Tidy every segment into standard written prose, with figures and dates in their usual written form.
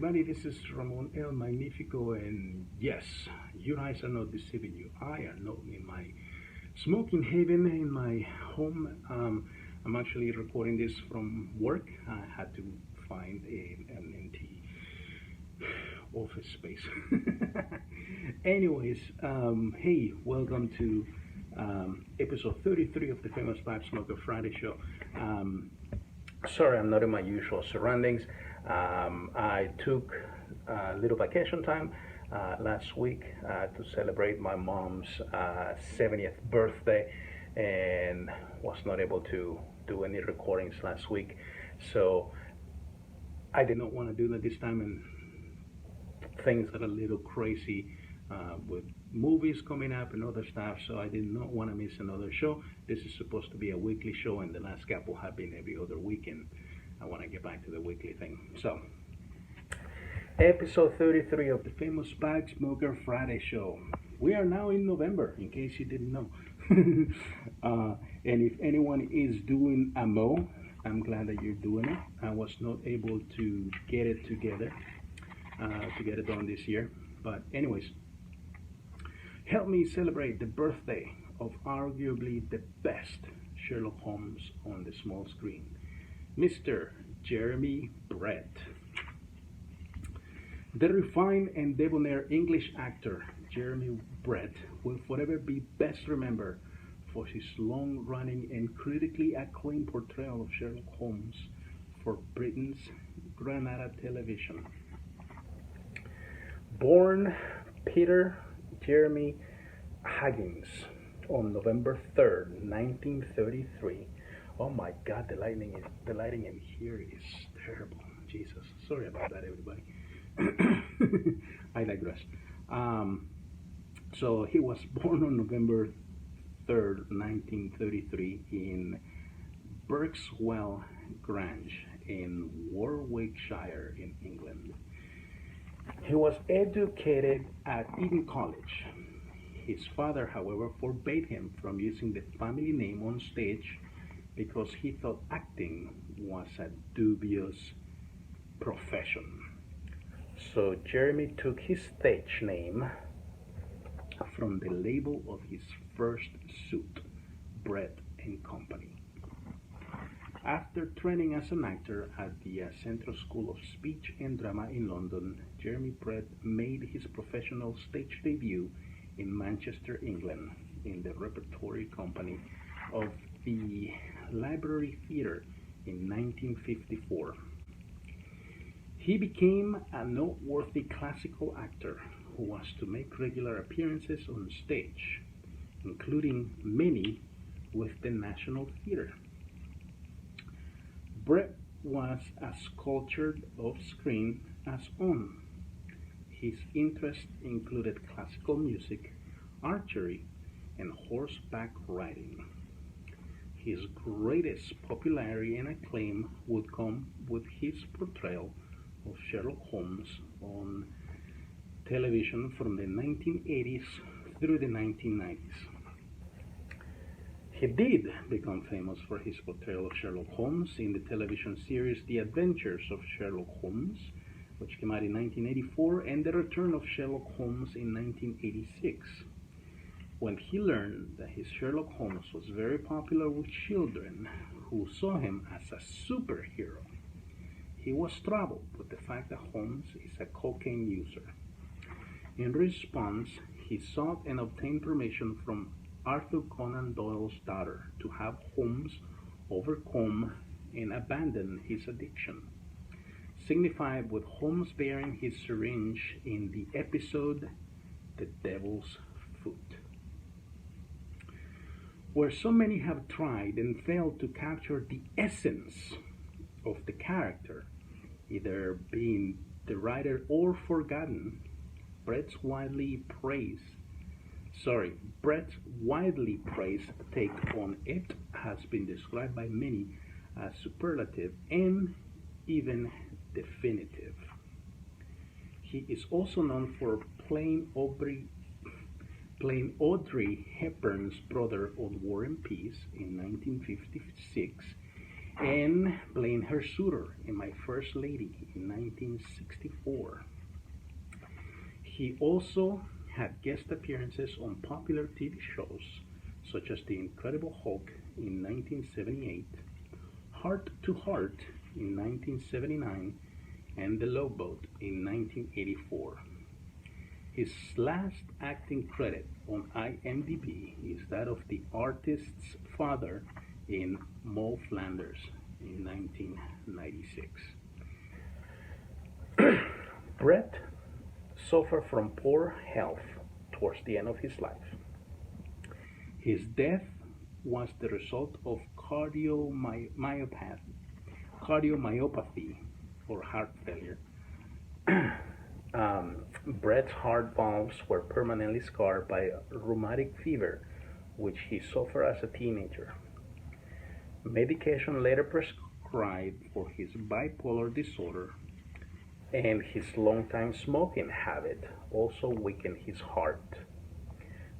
everybody, this is Ramon El Magnifico, and yes, your eyes are not deceiving you. I am not in my smoking haven in my home. I'm actually recording this from work. I had to find an empty office space. Anyways, hey, welcome to episode 33 of the famous Pipe Smoker Friday show. Sorry, I'm not in my usual surroundings. I took a little vacation time last week to celebrate my mom's 70th birthday and was not able to do any recordings last week. So I did not want to do that this time, and things got a little crazy with movies coming up and other stuff, so I did not want to miss another show. This is supposed to be a weekly show, and the last couple have been every other weekend. I want to get back to the weekly thing. So, episode 33 of the famous Pipe Smoker Friday show. We are now in November, in case you didn't know. And if anyone is doing a mo, I'm glad that you're doing it. I was not able to get it together, to get it done this year. But anyways, help me celebrate the birthday of arguably the best Sherlock Holmes on the small screen, Mr. Jeremy Brett. The refined and debonair English actor Jeremy Brett will forever be best remembered for his long-running and critically acclaimed portrayal of Sherlock Holmes for Britain's Granada Television. Born Peter Jeremy Higgins on November 3rd, 1933. Oh my God, the lighting in here is terrible. Jesus, sorry about that, everybody. I digress. So he was born on November 3rd, 1933, in Berkswell Grange in Warwickshire in England. He was educated at Eton College. His father, however, forbade him from using the family name on stage because he thought acting was a dubious profession. So Jeremy took his stage name from the label of his first suit, Brett and Company. After training as an actor at the Central School of Speech and Drama in London, Jeremy Brett made his professional stage debut in Manchester, England, in the repertory company of the Library Theatre in 1954. He became a noteworthy classical actor who was to make regular appearances on stage, including many with the National Theatre. Brett was as cultured off-screen as on. His interests included classical music, archery, and horseback riding. His greatest popularity and acclaim would come with his portrayal of Sherlock Holmes on television from the 1980s through the 1990s. He did become famous for his portrayal of Sherlock Holmes in the television series The Adventures of Sherlock Holmes, which came out in 1984, and The Return of Sherlock Holmes in 1986. When he learned that his Sherlock Holmes was very popular with children who saw him as a superhero, he was troubled with the fact that Holmes is a cocaine user. In response, he sought and obtained permission from Arthur Conan Doyle's daughter to have Holmes overcome and abandon his addiction, signified with Holmes bearing his syringe in the episode The Devil's Foot. Where so many have tried and failed to capture the essence of the character, either being derided or forgotten, Brett's widely praised take on it has been described by many as superlative and even definitive. He is also known for playing Audrey Hepburn's brother on War and Peace in 1956, and playing her suitor in My First Lady in 1964. He also had guest appearances on popular TV shows such as The Incredible Hulk in 1978, Heart to Heart in 1979, and The Love Boat in 1984. His last acting credit on IMDb is that of the artist's father in Moll Flanders in 1996. Brett suffered from poor health towards the end of his life. His death was the result of cardiomyopathy or heart failure. Brett's heart valves were permanently scarred by rheumatic fever, which he suffered as a teenager. Medication later prescribed for his bipolar disorder and his long-time smoking habit also weakened his heart.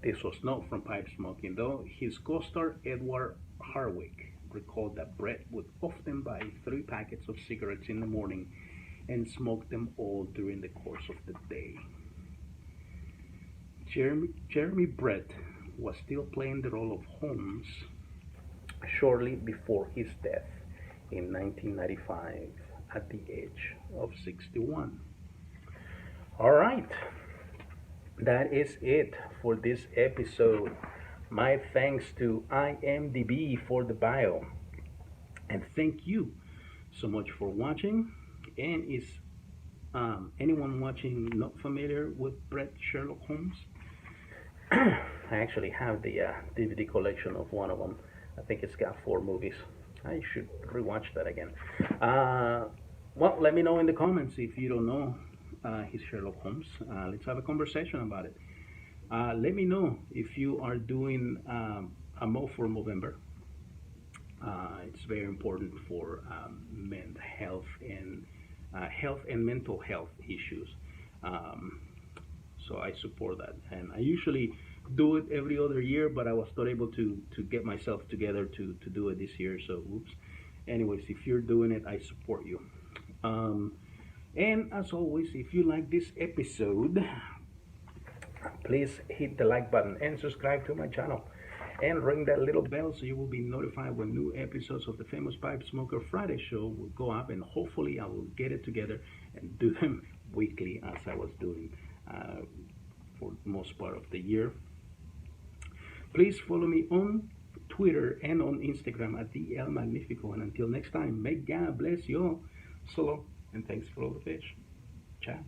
This was not from pipe smoking, though. His co-star Edward Harwick recalled that Brett would often buy 3 packets of cigarettes in the morning and smoke them all during the course of the day. Jeremy Brett was still playing the role of Holmes shortly before his death in 1995 at the age of 61. All right, that is it for this episode. My thanks to IMDb for the bio, and thank you so much for watching. And is anyone watching not familiar with Brett Sherlock Holmes? I actually have the DVD collection of one of them. I think it's got 4 movies. I should rewatch that again. Well, let me know in the comments if you don't know his Sherlock Holmes. Let's have a conversation about it. Let me know if you are doing a Mo for Movember. It's very important for men's health and mental health issues. So I support that, and I usually do it every other year, but I was not able to get myself together to do it this year. So oops. Anyways, if you're doing it, I support you. And as always, if you like this episode, please hit the like button and subscribe to my channel and ring that little bell so you will be notified when new episodes of the Famous Pipe Smoker Friday show will go up, and hopefully I will get it together and do them weekly as I was doing for the most part of the year. Please follow me on Twitter and on Instagram at the El Magnifico, and until next time, may God bless you all. So long, and thanks for all the fish. Ciao.